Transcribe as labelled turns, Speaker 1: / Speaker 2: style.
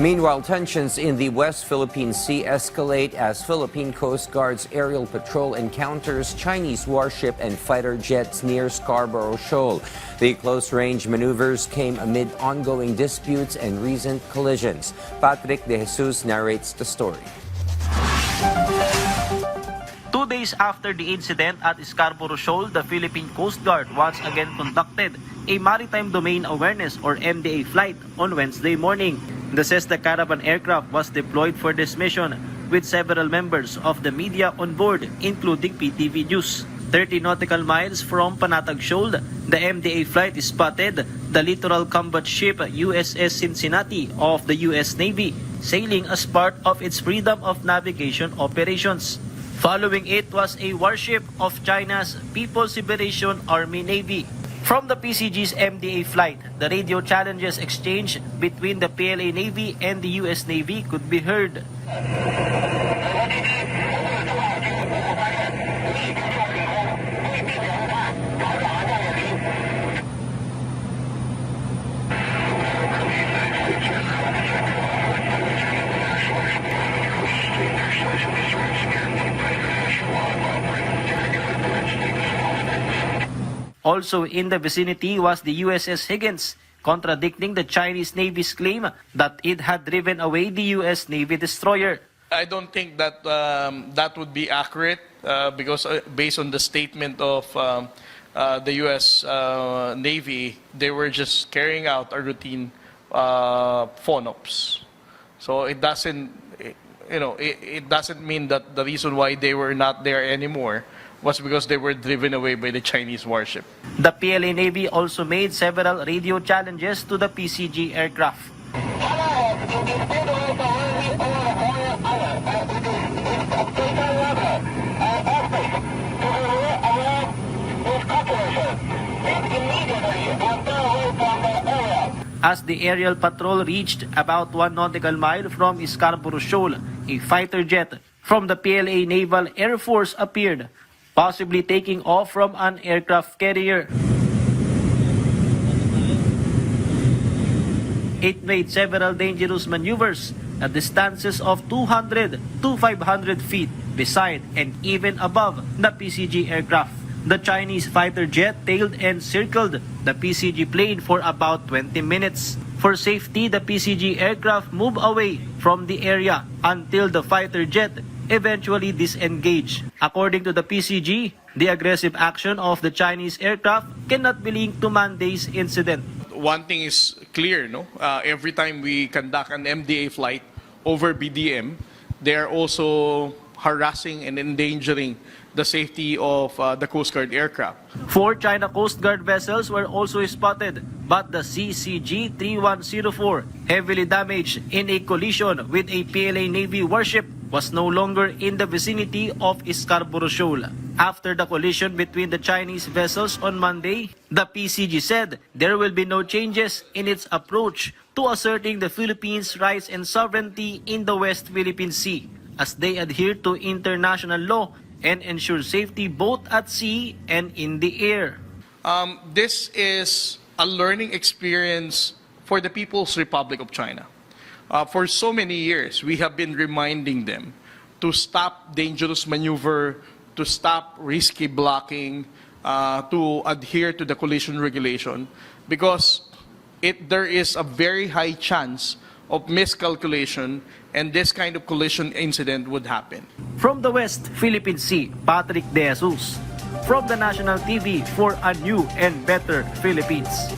Speaker 1: Meanwhile, tensions in the West Philippine Sea escalate as Philippine Coast Guard's aerial patrol encounters Chinese warship and fighter jets near Scarborough Shoal. The close-range maneuvers came amid ongoing disputes and recent collisions. Patrick De Jesus narrates the story.
Speaker 2: 2 days after the incident at Scarborough Shoal, the Philippine Coast Guard once again conducted a Maritime Domain Awareness or MDA flight on Wednesday morning. The Cessna Caravan aircraft was deployed for this mission with several members of the media on board, including PTV News. 30 nautical miles from Panatag Shoal, the MDA flight spotted the littoral combat ship USS Cincinnati of the U.S. Navy sailing as part of its freedom of navigation operations. Following it was a warship of China's People's Liberation Army Navy. From the PCG's MDA flight, the radio challenges exchanged between the PLA Navy and the U.S. Navy could be heard. Also in the vicinity was the USS Higgins, contradicting the Chinese Navy's claim that it had driven away the U.S. Navy destroyer.
Speaker 3: I don't think that that would be accurate because based on the statement of the U.S. Navy, they were just carrying out a routine FONOPS. So it doesn't, it doesn't mean that the reason why they were not there anymore was because they were driven away by the Chinese warship.
Speaker 2: The PLA Navy also made several radio challenges to the PCG aircraft. As the aerial patrol reached about 1 nautical mile from Scarborough Shoal, a fighter jet from the PLA Naval Air Force appeared, possibly taking off from an aircraft carrier. It made several dangerous maneuvers at distances of 200 to 500 feet beside and even above the PCG aircraft. The Chinese fighter jet tailed and circled the PCG plane for about 20 minutes. For safety, the PCG aircraft moved away from the area until the fighter jet eventually disengaged. According to the PCG, the aggressive action of the Chinese aircraft cannot be linked to Monday's incident.
Speaker 3: One thing is clear, no? Every time we conduct an MDA flight over BDM, they are also harassing and endangering the safety of the Coast Guard aircraft.
Speaker 2: 4 China Coast Guard vessels were also spotted, but the PCG 3104, heavily damaged in a collision with a PLA Navy warship, was no longer in the vicinity of Scarborough Shoal. After the collision between the Chinese vessels on Monday, the PCG said there will be no changes in its approach to asserting the Philippines' rights and sovereignty in the West Philippine Sea, as they adhere to international law and ensure safety both at sea and in the air.
Speaker 3: This is a learning experience for the People's Republic of China. For so many years, we have been reminding them to stop dangerous maneuver, to stop risky blocking, to adhere to the collision regulation, because there is a very high chance of miscalculation and this kind of collision incident would happen.
Speaker 2: From the West Philippine Sea, Patrick De Jesus. From the National TV for a new and better Philippines.